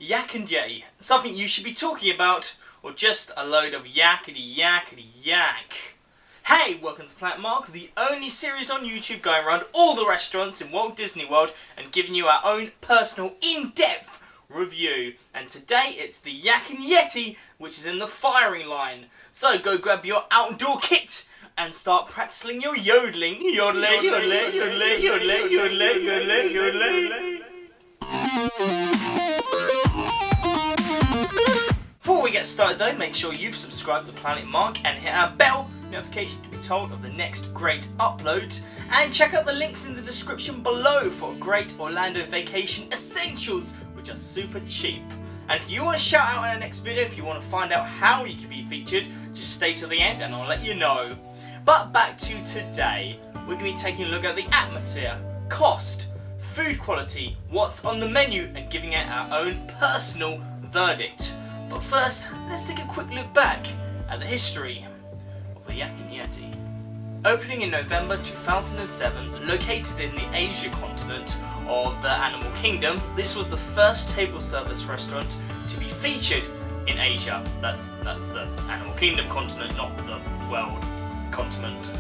Yak and Yeti, something you should be talking about, or just a load of yakety yakety yak. Hey, welcome to Planet Mark, the only series on YouTube going around all the restaurants in Walt Disney World and giving you our own personal, in-depth review. And today it's the Yak and Yeti, which is in the firing line. So go grab your outdoor kit and start practicing your yodeling. Yodeling, yodeling, yodeling, yodeling, yodeling, yodeling, yodeling. Before we get started though, make sure you've subscribed to Planet Mark and hit our bell notification to be told of the next great upload. And check out the links in the description below for great Orlando vacation essentials, which are super cheap. And if you want to shout out in our next video, if you want to find out how you can be featured, just stay till the end and I'll let you know. But back to today, we're going to be taking a look at the atmosphere, cost, food quality, what's on the menu, and giving it our own personal verdict. But first, let's take a quick look back at the history of the Yak and Yeti. Opening in November 2007, located in the Asia continent of the Animal Kingdom, this was the first table service restaurant to be featured in Asia. That's the Animal Kingdom continent, not the world continent.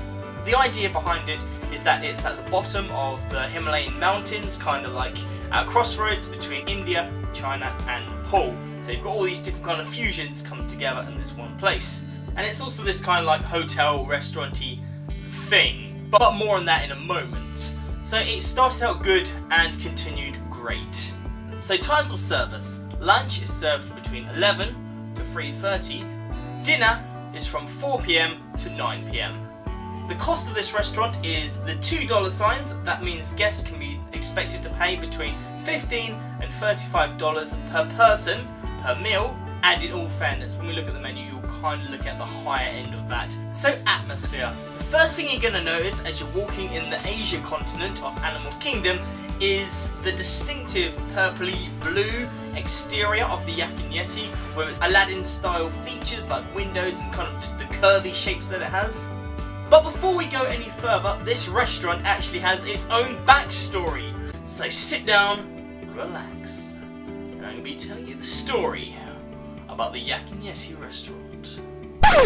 The idea behind it is that it's at the bottom of the Himalayan mountains, kind of like at crossroads between India, China and Nepal. So you've got all these different kind of fusions come together in this one place. And it's also this kind of like hotel restaurant-y thing, but more on that in a moment. So it started out good and continued great. So times of service. Lunch is served between 11 to 3:30. Dinner is from 4 PM to 9 PM. The cost of this restaurant is the $2 signs. That means guests can be expected to pay between $15 and $35 per person per meal. And in all fairness, when we look at the menu, you'll kind of look at the higher end of that. So atmosphere. The first thing you're going to notice as you're walking in the Asia continent of Animal Kingdom is the distinctive purpley blue exterior of the Yak and Yeti, with its Aladdin style features like windows and kind of just the curvy shapes that it has. But before we go any further, this restaurant actually has its own backstory. So sit down, relax, and I'm going to be telling you the story about the Yak and Yeti restaurant.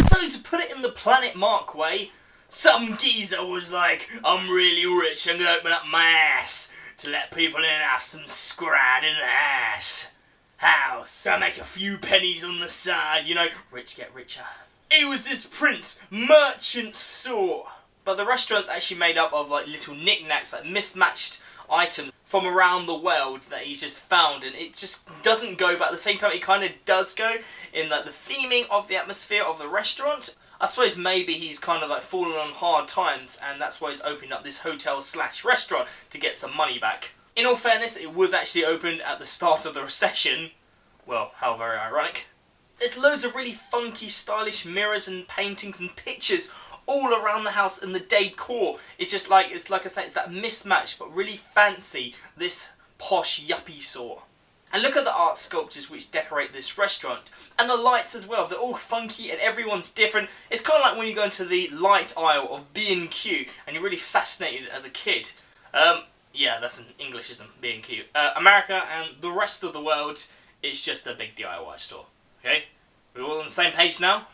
So to put it in the Planet Mark way, some geezer was like, I'm really rich, I'm going to open up my ass to let people in and have some scrad in the ass. How? So I make a few pennies on the side, you know, rich get richer. It was this prince, merchant saw. But the restaurant's actually made up of like little knickknacks, like mismatched items from around the world that he's just found, and it just doesn't go, but at the same time it kind of does go in like the theming of the atmosphere of the restaurant. I suppose maybe he's kind of like fallen on hard times and that's why he's opened up this hotel slash restaurant to get some money back. In all fairness, it was actually opened at the start of the recession. Well, how very ironic. There's loads of really funky, stylish mirrors and paintings and pictures all around the house, and the decor. It's just like, it's like I say, it's that mismatch, but really fancy, this posh yuppie sort. And look at the art sculptures which decorate this restaurant. And the lights as well, they're all funky and everyone's different. It's kind of like when you go into the light aisle of B&Q and you're really fascinated as a kid. Yeah, that's an Englishism, B&Q. America and the rest of the world, it's just a big DIY store. Okay? We're all on the same page now?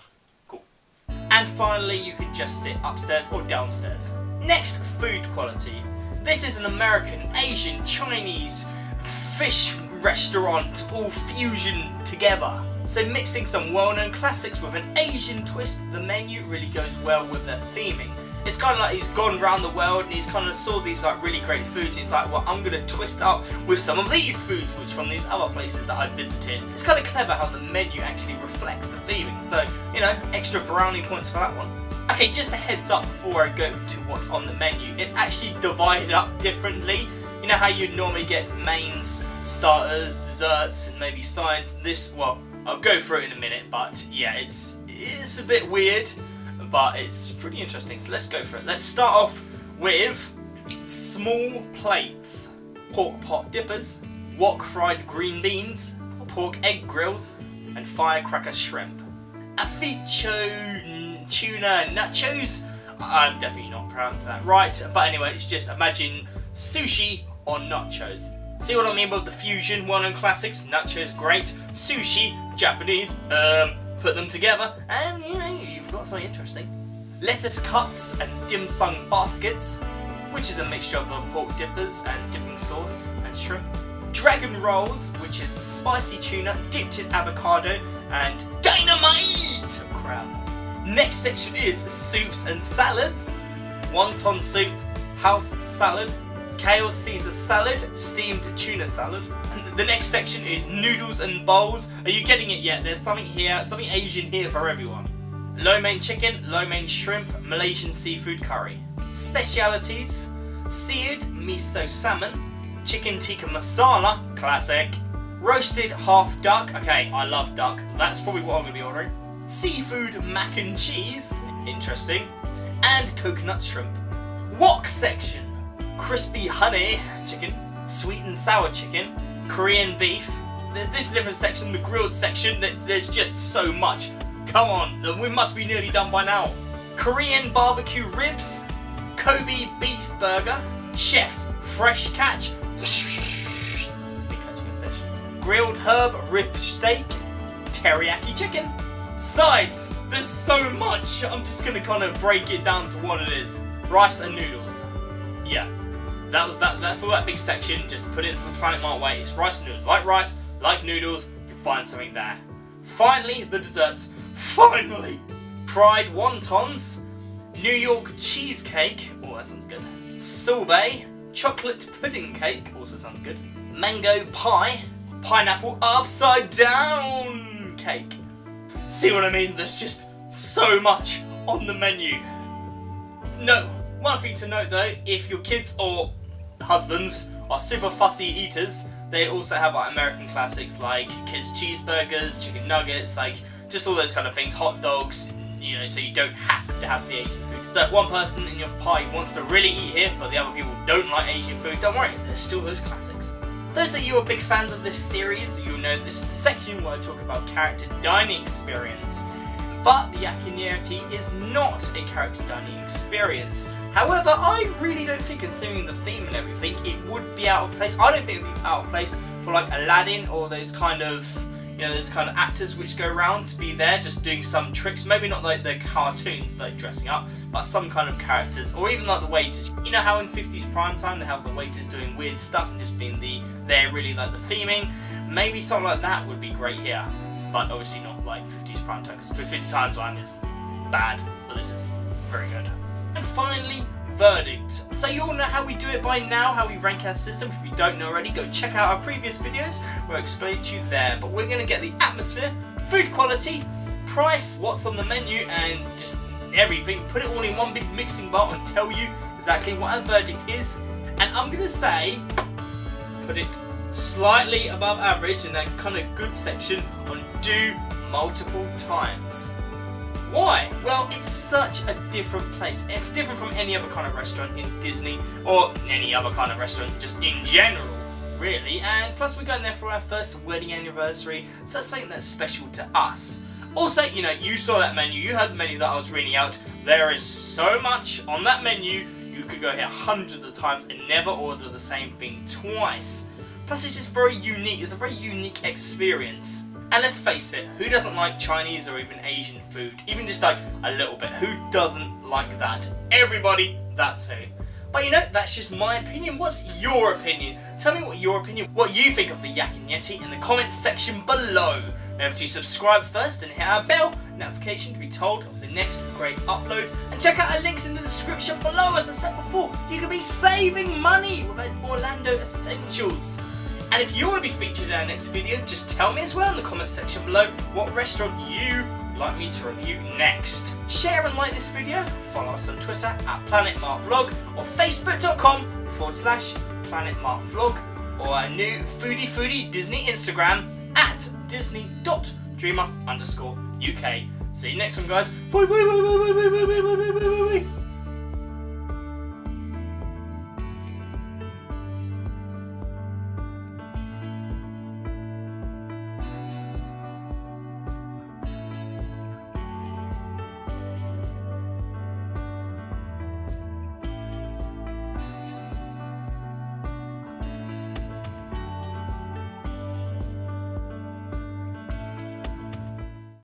Cool. And finally, you can just sit upstairs or downstairs. Next, food quality. This is an American, Asian, Chinese, fish restaurant, all fusion together. So mixing some well-known classics with an Asian twist, the menu really goes well with their theming. It's kind of like he's gone around the world and he's kind of saw these like really great foods. He's like, well, I'm going to twist up with some of these foods, which from these other places that I've visited. It's kind of clever how the menu actually reflects the theming. So, you know, extra brownie points for that one. Okay, just a heads up before I go to what's on the menu. It's actually divided up differently. You know how you'd normally get mains, starters, desserts, and maybe sides. This, well, I'll go through it in a minute, but yeah, it's a bit weird. But it's pretty interesting, so let's go for it. Let's start off with small plates, pork pot dippers, wok fried green beans, pork egg grills, and firecracker shrimp. Aficho tuna nachos. I'm definitely not pronouncing that right, but anyway, it's just imagine sushi on nachos. See what I mean with the fusion, well-known classics? Nachos, great. Sushi, Japanese. Put them together, and you know, you've got something interesting. Lettuce cups and dim sum baskets, which is a mixture of the pork dippers and dipping sauce and shrimp. Dragon rolls, which is spicy tuna dipped in avocado and dynamite crab. Next section is soups and salads. Wonton soup, house salad, kale Caesar salad, steamed tuna salad. And the next section is noodles and bowls. Are you getting it yet? There's something here, something Asian here for everyone. Lo mein chicken, lo mein shrimp, Malaysian seafood curry. Specialities: seared miso salmon, chicken tikka masala, classic. Roasted half duck, okay, I love duck, that's probably what I'm going to be ordering. Seafood mac and cheese, interesting. And coconut shrimp. Wok section: crispy honey chicken, sweet and sour chicken, Korean beef. This is a different section, the grilled section, there's just so much. Come on, we must be nearly done by now. Korean barbecue ribs, Kobe beef burger, chef's fresh catch. It's me catching a fish. Grilled herb rib steak, teriyaki chicken. Sides, there's so much. I'm just gonna kind of break it down to what it is. Rice and noodles. Yeah, that's all that big section. Just put it into the Planet Mart way. It's rice and noodles. Like rice, like noodles, you'll find something there. Finally, the desserts. Finally! Fried wontons, New York cheesecake, oh that sounds good, sorbet, chocolate pudding cake, also sounds good, mango pie, pineapple upside down cake. See what I mean? There's just so much on the menu. No, one thing to note though, if your kids or husbands are super fussy eaters, they also have like American classics like kids cheeseburgers, chicken nuggets, like just all those kind of things, hot dogs, you know, so you don't have to have the Asian food. So if one person in your party wants to really eat here, but the other people don't like Asian food, don't worry, there's still those classics. Those of you who are big fans of this series, you'll know this is the section where I talk about character dining experience. But the Yaki Yeti is not a character dining experience. However, I really don't think, considering the theme and everything, it would be out of place. I don't think it would be out of place for like Aladdin or those kind of, you know, those kind of actors which go around to be there just doing some tricks. Maybe not like the cartoons, like dressing up, but some kind of characters. Or even like the waiters. You know how in 50s primetime they have the waiters doing weird stuff and just being they're really like the theming? Maybe something like that would be great here. But obviously not like 50s primetime, because 50 times one is bad, but this is very good. And finally, verdict. So you all know how we do it by now, how we rank our system. If you don't know already, go check out our previous videos where I explain it to you there. But we're going to get the atmosphere, food quality, price, what's on the menu, and just everything. Put it all in one big mixing bowl and tell you exactly what our verdict is. And I'm going to say, put it slightly above average in that kind of good section on do multiple times. Why? Well, it's such a different place. It's different from any other kind of restaurant in Disney or any other kind of restaurant just in general, really. And plus we're going there for our first wedding anniversary, so that's something that's special to us. Also, you know, you saw that menu, you heard the menu that I was reading out. There is so much on that menu, you could go here hundreds of times and never order the same thing twice. Plus it's just very unique, it's a very unique experience. And let's face it, who doesn't like Chinese or even Asian food? Even just like a little bit, who doesn't like that? Everybody, that's who. But you know, that's just my opinion. What's your opinion? Tell me what you think of the Yaki Yeti in the comments section below. Remember to subscribe first and hit our bell notification to be told of the next great upload. And check out our links in the description below. As I said before, you could be saving money with Orlando Essentials. And if you want to be featured in our next video, just tell me as well in the comments section below what restaurant you like me to review next. Share and like this video, follow us on Twitter at PlanetMarkVlog or Facebook.com/PlanetMarkVlog or our new foodie Disney Instagram at Disney.Dreamer_UK. See you next one, guys. Bye bye bye bye bye bye bye bye bye bye bye bye.